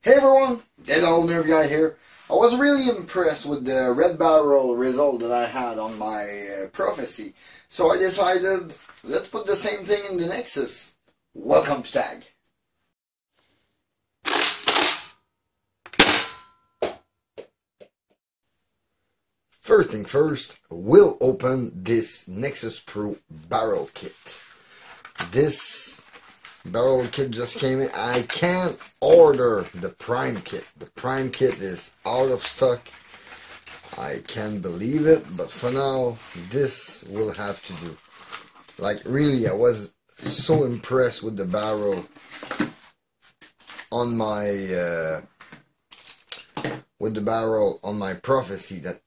Hey everyone, thatoldnerfguy here. I was really impressed with the red barrel result that I had on my prophecy. So I decided, let's put the same thing in the Nexus. Welcome to Tag. First thing first, we'll open this Nexus Pro barrel kit. This barrel kit just came in. I can't order the prime kit. The prime kit is out of stock. I can't believe it, but for now this will have to do. Like really, I was so impressed with the barrel on my prophecy that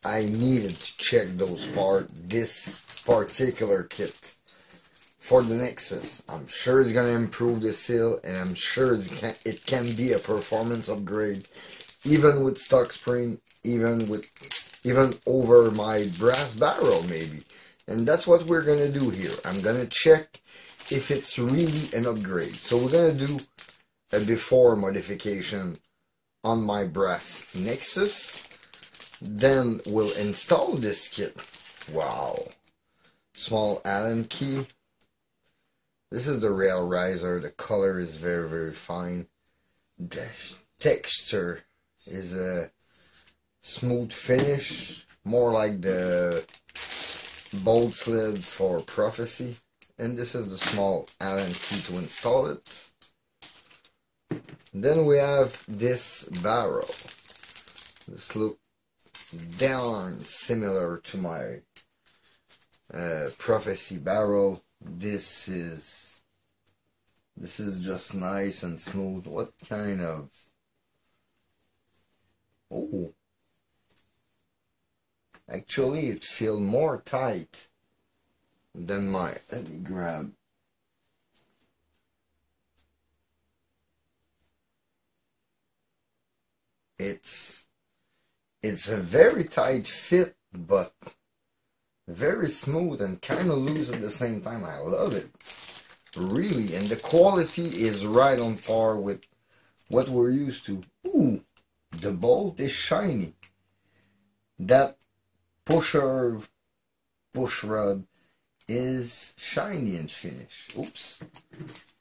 I needed to check this particular kit for the Nexus. I'm sure it's gonna improve the seal, and I'm sure it can be a performance upgrade, even with stock spring, even over my brass barrel maybe. And that's what we're gonna do here. I'm gonna check if it's really an upgrade. So we're gonna do a before modification on my brass Nexus. Then we'll install this kit. Wow. Small Allen key. This is the rail riser. The color is very, very fine. The texture is a smooth finish, more like the bolt sled for prophecy. And this is the small Allen key to install it. Then we have this barrel. This looks darn similar to my prophecy barrel. This is just nice and smooth. What kind of... Oh, actually it feels more tight than my... Let me grab. It's a very tight fit, but very smooth and kind of loose at the same time. I love it, really, and the quality is right on par with what we're used to. Ooh, the bolt is shiny. That push rod is shiny and finished. Oops,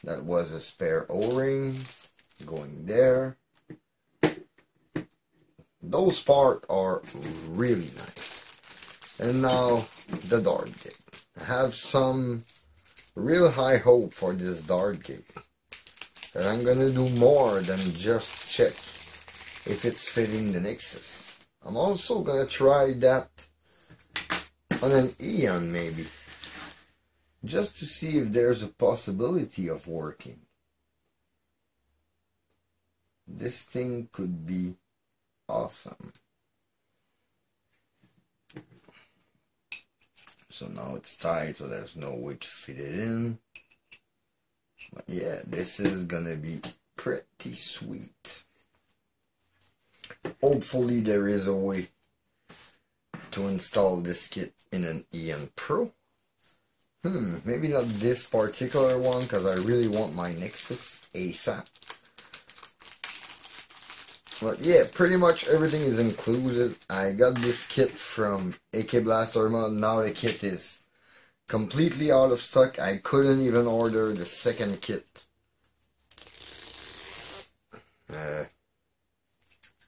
that was a spare O-ring going there. Those parts are really nice. And now the dart gate. I have some real high hope for this dart gate. That I'm gonna do more than just check if it's fitting the Nexus. I'm also gonna try that on an Eon maybe. Just to see if there's a possibility of working. This thing could be awesome. So now it's tight, so there's no way to fit it in. But yeah, this is gonna be pretty sweet. Hopefully there is a way to install this kit in an EN Pro. Maybe not this particular one, because I really want my Nexus ASAP. But yeah, pretty much everything is included. I got this kit from AK Blaster Mod. Now the kit is completely out of stock. I couldn't even order the second kit.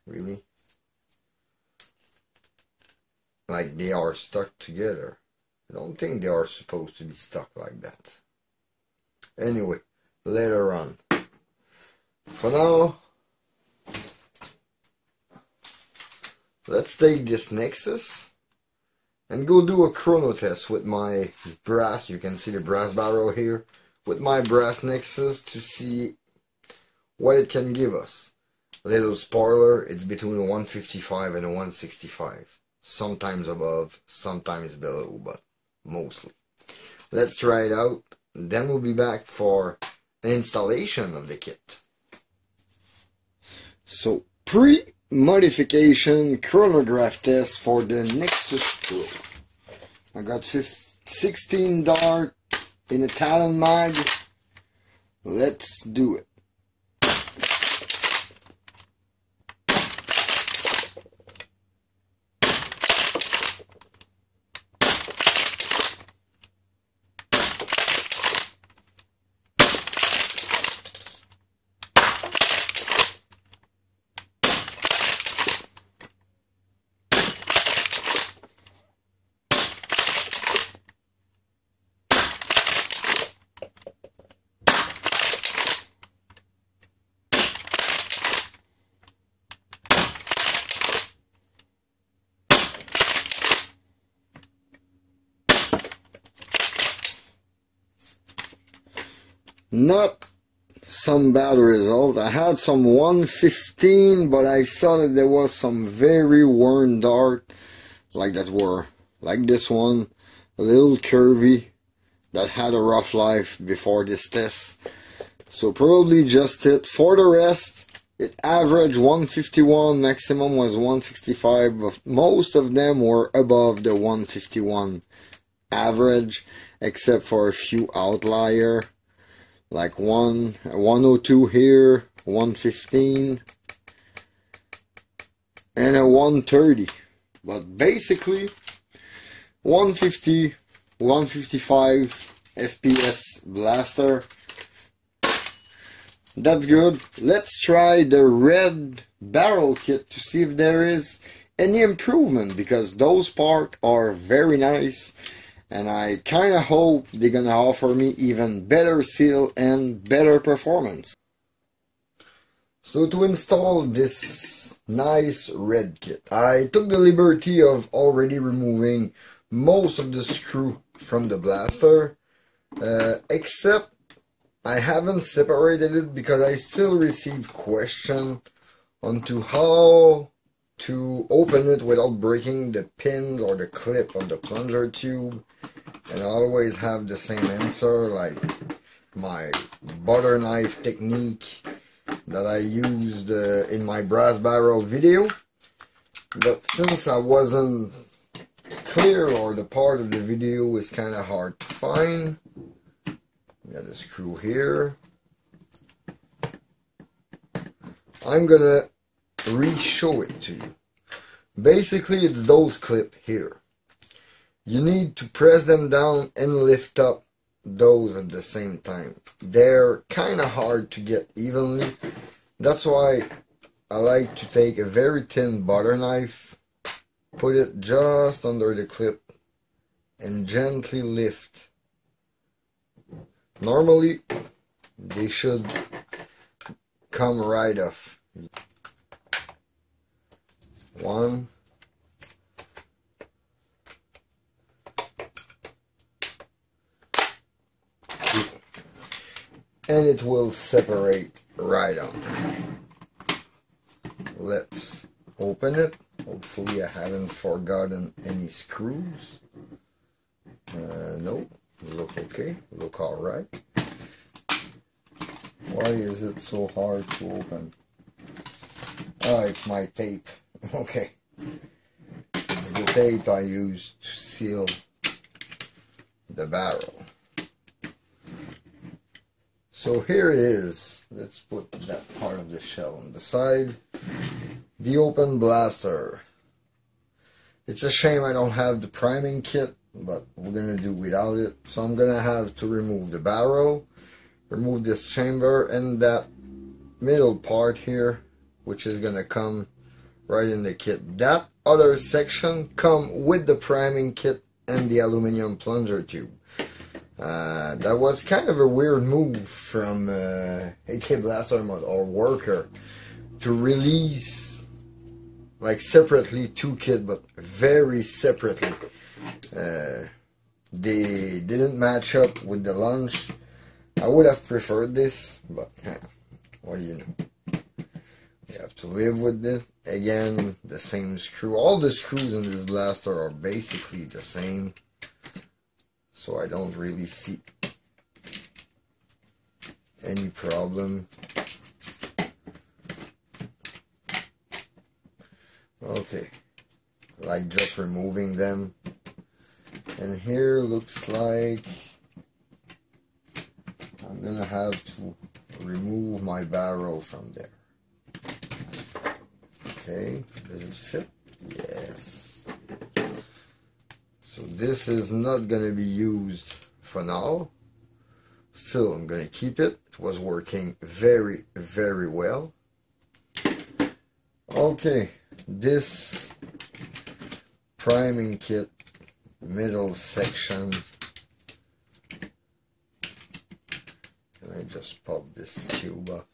Really? Like they are stuck together. I don't think they are supposed to be stuck like that. Anyway, later on. For now, let's take this Nexus and go do a chrono test with my brass. You can see the brass barrel here. With my brass Nexus to see what it can give us. A little spoiler, it's between a 155 and a 165. Sometimes above, sometimes below, but mostly. Let's try it out. Then we'll be back for an installation of the kit. So, pre-modification chronograph test for the Nexus Pro. I got 16 dart in a Talon mag. Let's do it. Not some bad result. I had some 115, but I saw that there was some very worn dart, like that were, like this one, a little curvy, that had a rough life before this test. So probably just it. For the rest, it averaged 151, maximum was 165, but most of them were above the 151 average, except for a few outlier, like 102 here, 115, and a 130. But basically, 150, 155 FPS blaster. That's good. Let's try the red barrel kit to see if there is any improvement, because those parts are very nice and I kind of hope they're gonna offer me even better seal and better performance. So to install this nice red kit, I took the liberty of already removing most of the screw from the blaster, except I haven't separated it because I still receive questions onto how to open it without breaking the pins or the clip on the plunger tube, and I always have the same answer, like my butter knife technique that I used in my brass barrel video. But since I wasn't clear, or the part of the video is kind of hard to find, got a screw here. I'm gonna re-show it to you. Basically, it's those clips here. You need to press them down and lift up those at the same time. They're kind of hard to get evenly. That's why I like to take a very thin butter knife, put it just under the clip, and gently lift. Normally, they should come right off. 1, 2, and it will separate right on. Let's open it. Hopefully I haven't forgotten any screws. No. Look okay, look alright. Why is it so hard to open? Oh, it's my tape. Okay. It's the tape I use to seal the barrel. So here it is. Let's put that part of the shell on the side. The open blaster. It's a shame I don't have the priming kit, but we're gonna do without it. So I'm gonna have to remove the barrel, remove this chamber, and that middle part here, which is gonna come right in the kit. That other section come with the priming kit and the aluminum plunger tube. That was kind of a weird move from AK Blaster Mod or Worker to release like separately two kits, but very separately. They didn't match up with the launch. I would have preferred this, but what do you know? You have to live with this. Again, the same screw. All the screws in this blaster are basically the same, so I don't really see any problem. Okay, like just removing them. And here looks like I'm gonna have to remove my barrel from there. Okay, does it fit? Yes. So this is not gonna be used for now. Still, I'm gonna keep it. It was working very, very well. Okay, this priming kit middle section. Can I just pop this tube up?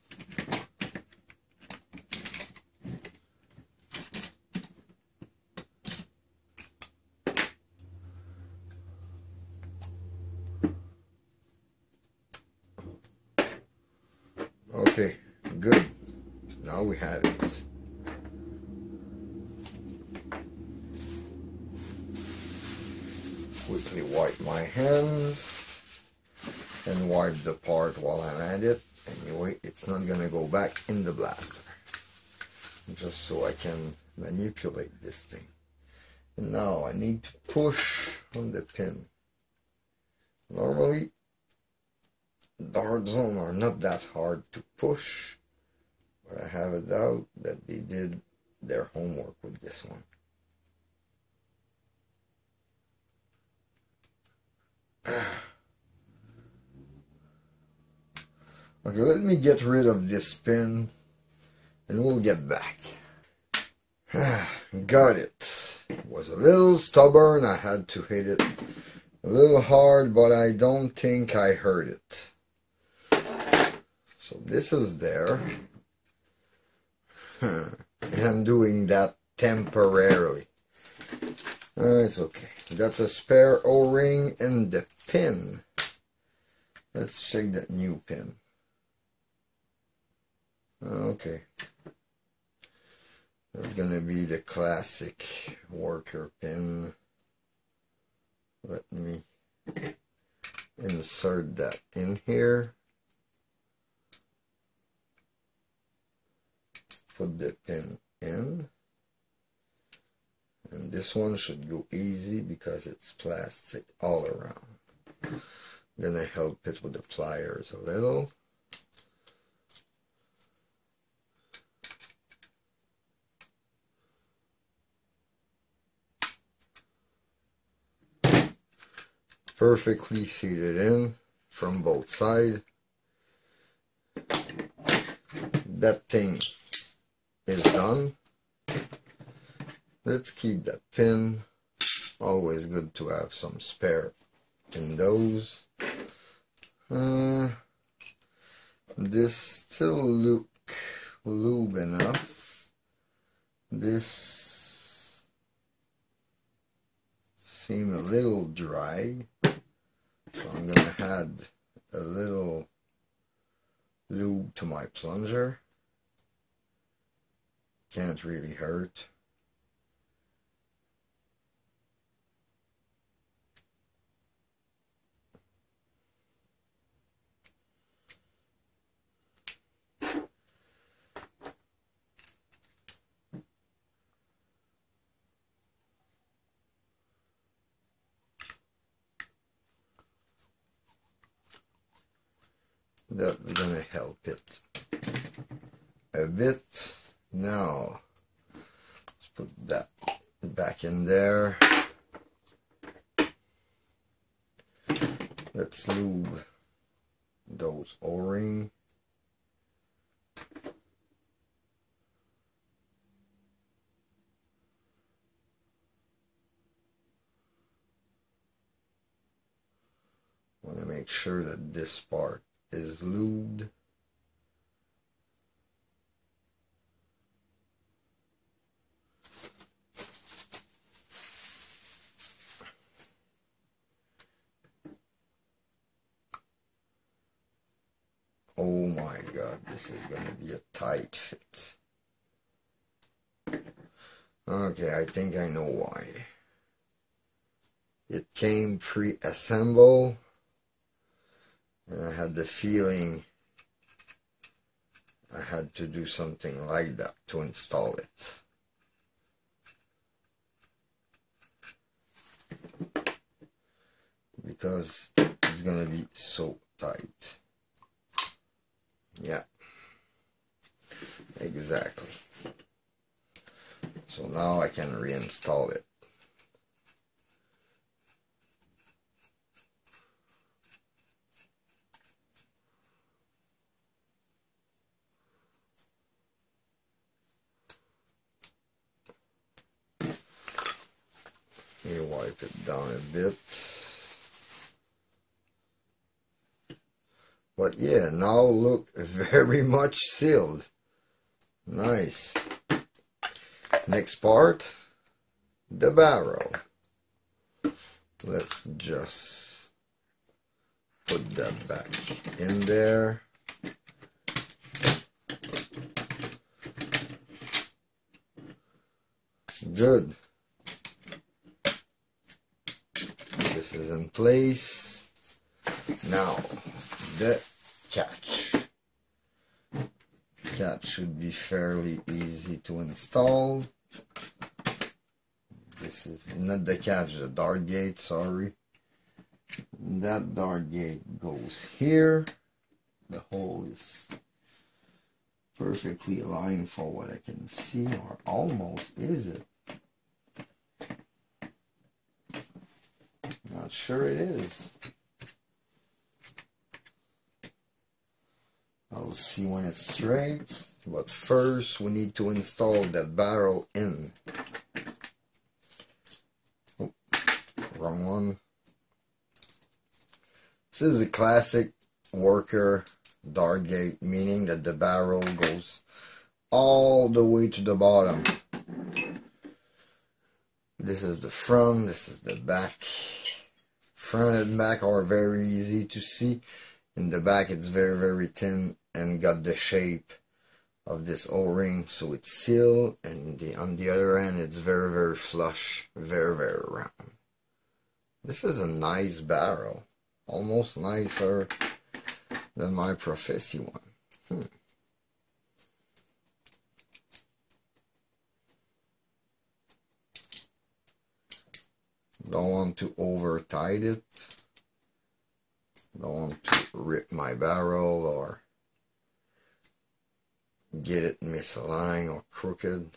now we have it. Quickly wipe my hands and wipe the part while I'm at it. Anyway, it's not gonna go back in the blaster. Just so I can manipulate this thing. And now I need to push on the pin. Normally, dart zone are not that hard to push, but I have a doubt that they did their homework with this one. Okay, let me get rid of this pin and we'll get back. Got it. It was a little stubborn. I had to hit it a little hard, but I don't think I hurt it. So this is there. And I'm doing that temporarily. It's okay. That's a spare O-ring and the pin. Let's check that new pin. Okay. That's gonna be the classic worker pin. Let me insert that in here. Put the pin in. And this one should go easy because it's plastic all around. I'm gonna help it with the pliers a little. Perfectly seated in from both sides. That thing is done. Let's keep that pin. Always good to have some spare in those. This still look lube enough. This seem a little dry, so I'm gonna add a little lube to my plunger. Can't really hurt. That's gonna help it a bit. Now let's put that back in there. Let's lube those O-ring. Want to make sure that this part is lubed. Oh my God, this is going to be a tight fit. Okay, I think I know why. It came pre-assembled. And I had the feeling I had to do something like that to install it. Because it's gonna be so tight. Yeah. Exactly. So now I can reinstall it. You wipe it down a bit. But yeah, now look, very much sealed. Nice. Next part, the barrel. Let's just put that back in there. Good. This is in place. Now, the catch. Catch should be fairly easy to install. This is not the catch, the dart gate, sorry. That dart gate goes here. The hole is perfectly aligned for what I can see, or almost, is it? Not sure it is. I'll see when it's straight, but first we need to install that barrel in. Oh, wrong one. This is a classic worker dart gate, meaning that the barrel goes all the way to the bottom. This is the front, this is the back. Front and back are very easy to see. In the back it's very, very thin and got the shape of this O-ring, so it's sealed, and on the other end it's very, very flush, very, very round. This is a nice barrel, almost nicer than my Prophecy one. Don't want to over tight it. Don't want to rip my barrel or get it misaligned or crooked.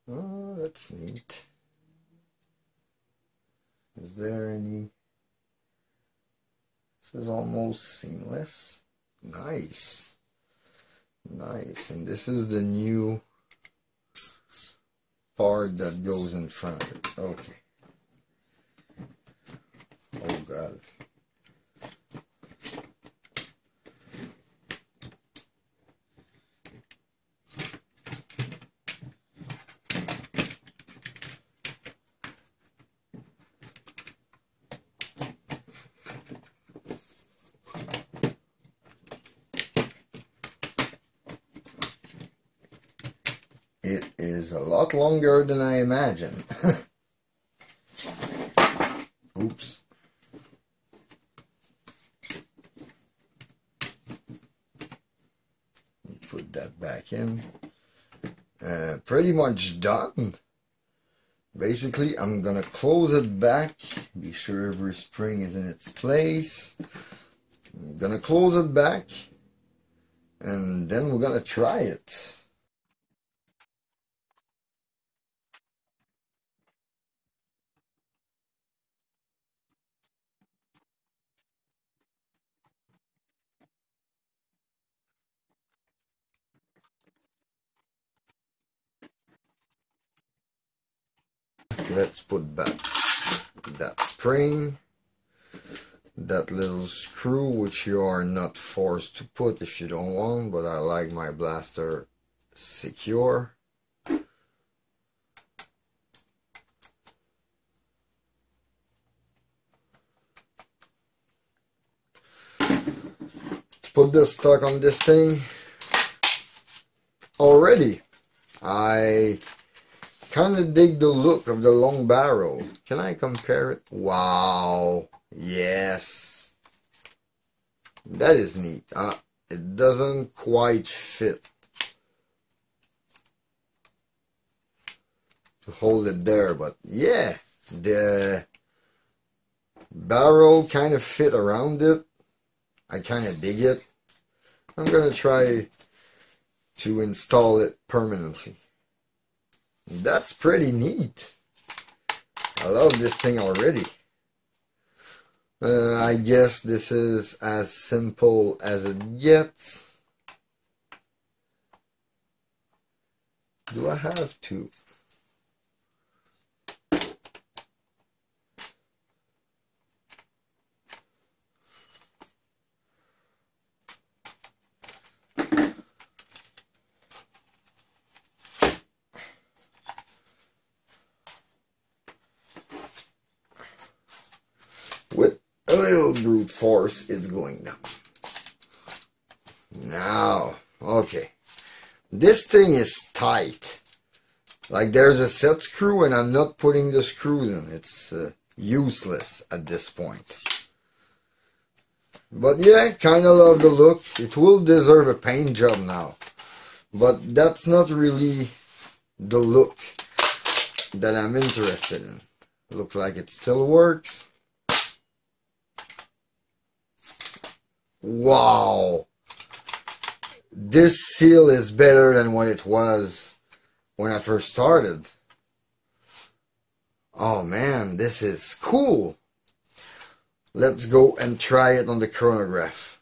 Oh, that's neat. Is there any? This is almost seamless. Nice. Nice. And this is the new part that goes in front of it. Okay. Oh God. It is a lot longer than I imagined. Oops. Put that back in. Pretty much done. Basically, I'm gonna close it back. Be sure every spring is in its place. I'm gonna close it back. And then we're gonna try it. Let's put back that spring, that little screw, which you are not forced to put if you don't want, but I like my blaster secure. Put the stock on this thing. Already, I kind of dig the look of the long barrel. Can I compare it? Wow. Yes. That is neat. It doesn't quite fit to hold it there, but yeah, the barrel kind of fit around it. I kind of dig it. I'm gonna try to install it permanently. That's pretty neat. I love this thing already. I guess this is as simple as it gets. Do I have to? With a little brute force, it's going down. Now, okay. This thing is tight. Like there's a set screw and I'm not putting the screws in. It's useless at this point. But yeah, kinda love the look. It will deserve a paint job now. But that's not really the look that I'm interested in. Look like it still works. Wow! This seal is better than what it was when I first started. Oh man, this is cool. Let's go and try it on the chronograph.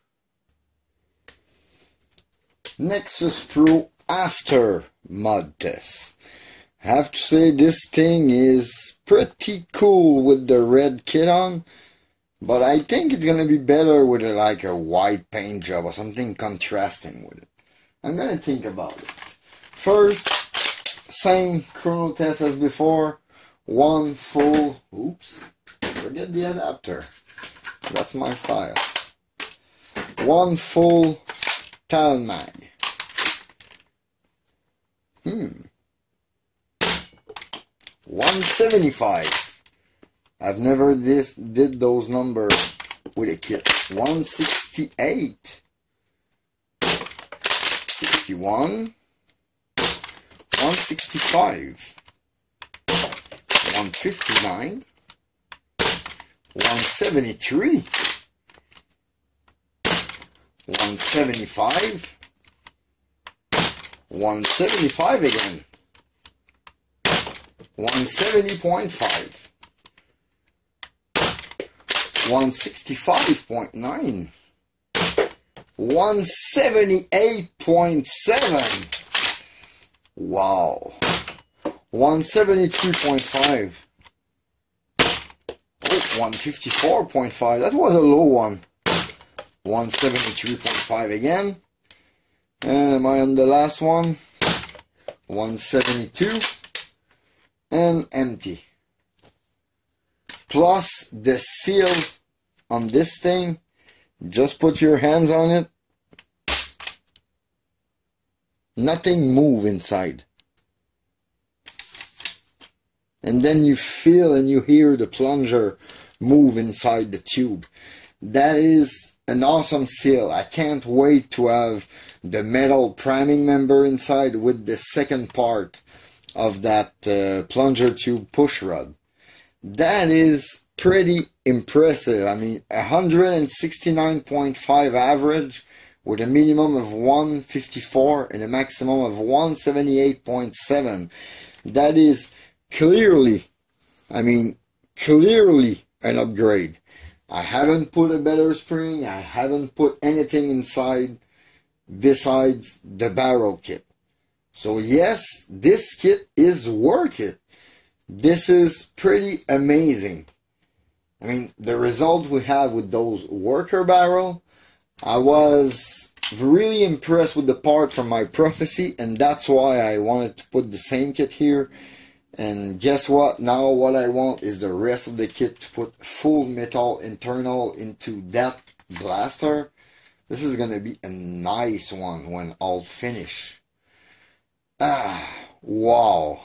Nexus Pro after mod test. I have to say this thing is pretty cool with the red kit on, but I think it's gonna be better with like a white paint job or something contrasting with it. I'm gonna think about it. First, same Chrono Test as before. One full, oops, forget the adapter. That's my style. One full towel mag. 175. I've never did those numbers with a kit. 168. 61. 165. 159. 173, 175, 175 again, 170.5, 165.9, 178.7, wow, 173.5. 154.5, that was a low one. 173.5 again. And am I on the last one? 172. And empty. Plus the seal on this thing. Just put your hands on it. Nothing move inside. And then you feel and you hear the plunger move inside the tube. That is an awesome seal. I can't wait to have the metal priming member inside with the second part of that plunger tube push rod. That is pretty impressive. I mean, 169.5 average with a minimum of 154 and a maximum of 178.7. That is clearly, I mean, clearly an upgrade. I haven't put a better spring. I haven't put anything inside besides the barrel kit. So yes, this kit is worth it. This is pretty amazing. I mean, the result we have with those worker barrel, I was really impressed with the part from my prophecy, and that's why I wanted to put the same kit here. And guess what? Now what I want is the rest of the kit to put full metal internal into that blaster. This is going to be a nice one when all finished. Wow.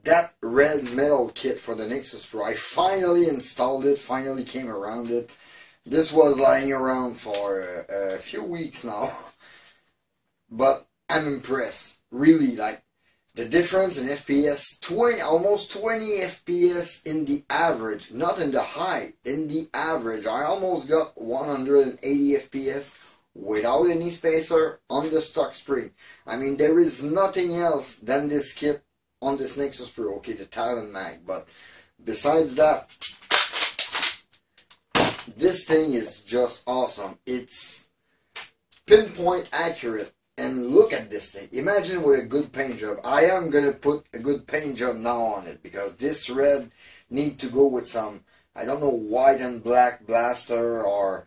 That red metal kit for the Nexus Pro, I finally installed it, finally came around it. This was lying around for a few weeks now. But I'm impressed. Really, like, the difference in FPS, almost 20 FPS in the average, not in the high, in the average. I almost got 180 FPS without any spacer on the stock spring. I mean, there is nothing else than this kit on this Nexus Pro. Okay, the Talon mag, but besides that, this thing is just awesome. It's pinpoint accurate. And look at this thing. Imagine with a good paint job. I am going to put a good paint job now on it, because this red need to go with some, I don't know, white and black blaster or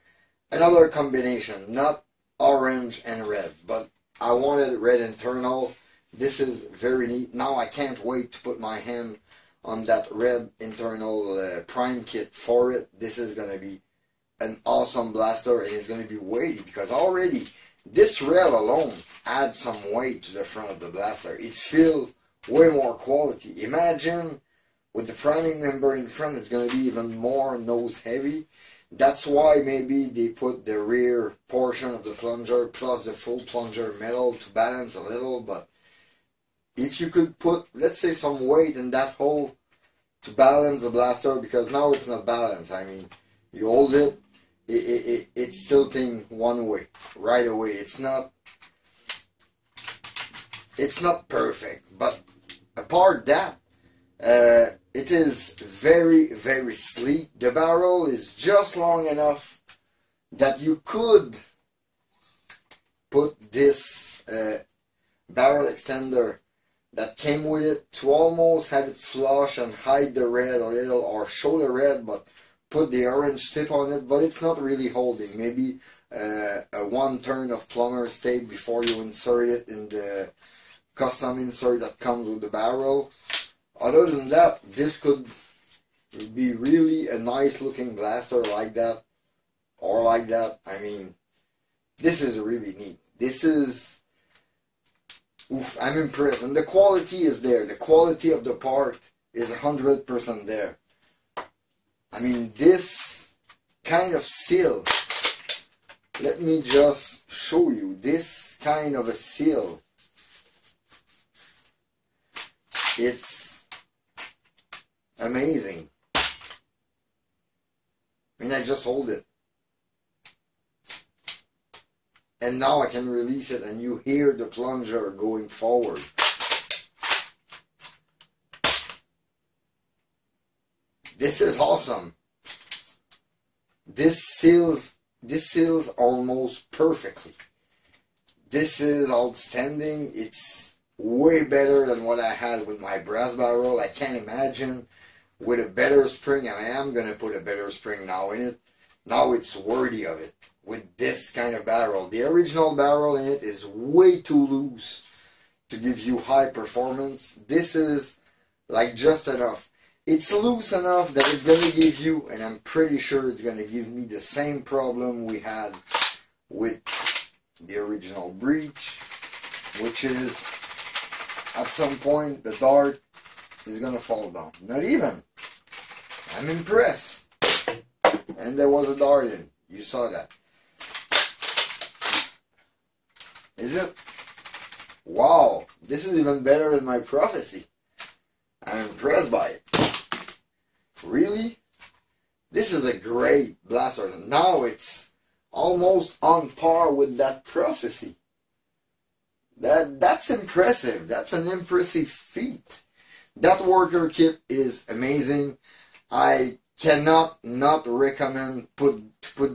another combination. Not orange and red, but I wanted red internal. This is very neat. Now I can't wait to put my hand on that red internal prime kit for it. This is going to be an awesome blaster, and it's going to be weighty, because already This rail alone adds some weight to the front of the blaster. It feels way more quality. Imagine with the priming member in front, it's going to be even more nose heavy. That's why maybe they put the rear portion of the plunger plus the full plunger metal to balance a little. But if you could put, let's say, some weight in that hole to balance the blaster, because now it's not balanced. I mean, you hold it, it's tilting one way right away. It's not perfect, but apart that, it is very, very sleek. The barrel is just long enough that you could put this barrel extender that came with it to almost have it flush and hide the red a little, or show the red but put the orange tip on it, but it's not really holding. Maybe a one turn of plumber's tape before you insert it in the custom insert that comes with the barrel. Other than that, this could be really a nice looking blaster like that, or like that. I mean, this is really neat. This is, oof, I'm impressed. And the quality is there. The quality of the part is 100% there. I mean, this kind of seal, let me just show you. This kind of a seal, it's amazing. I mean, I just hold it. And now I can release it and you hear the plunger going forward. This is awesome. This seals almost perfectly. This is outstanding. It's way better than what I had with my brass barrel. I can't imagine with a better spring. I am going to put a better spring now in it. Now it's worthy of it with this kind of barrel. The original barrel in it is way too loose to give you high performance. This is like just enough. It's loose enough that it's going to give you, and I'm pretty sure it's going to give me the same problem we had with the original breech, which is at some point the dart is going to fall down. Not even. I'm impressed. And there was a dart in. You saw that. Is it? Wow. This is even better than my prophecy. I'm impressed by it. Really? This is a great blaster. Now it's almost on par with that prophecy. That's impressive. That's an impressive feat. That worker kit is amazing. I cannot not recommend put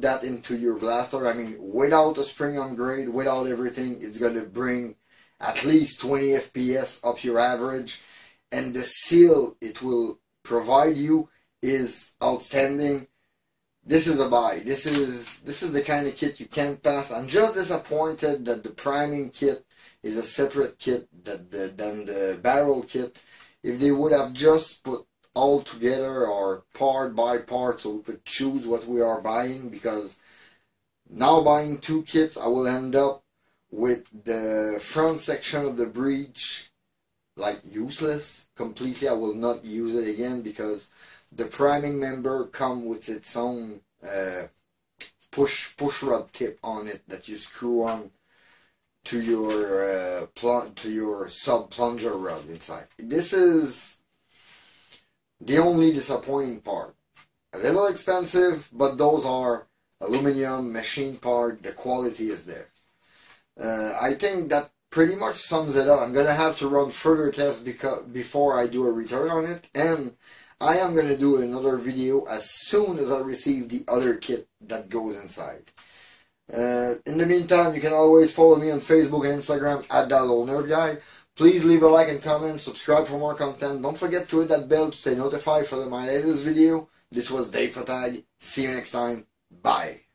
that into your blaster. I mean, without a spring on grade, without everything, it's going to bring at least 20 FPS up your average. And the seal it will provide you is outstanding. This is a buy. This is the kind of kit you can't pass. I'm just disappointed that the priming kit is a separate kit than the barrel kit. If they would have just put all together or part by part so we could choose what we are buying, because now buying two kits I will end up with the front section of the breech like useless completely. I will not use it again because the priming member comes with its own push rod tip on it that you screw on to your sub plunger rod inside. This is the only disappointing part. A little expensive, but those are aluminum machine part. The quality is there. I think that pretty much sums it up. I'm gonna have to run further tests before I do a return on it, and I am gonna do another video as soon as I receive the other kit that goes inside. In the meantime, you can always follow me on Facebook and Instagram at thatoldnerfguy. Please leave a like and comment, subscribe for more content. Don't forget to hit that bell to stay notified for my latest video. This was Dave Fatag. See you next time. Bye.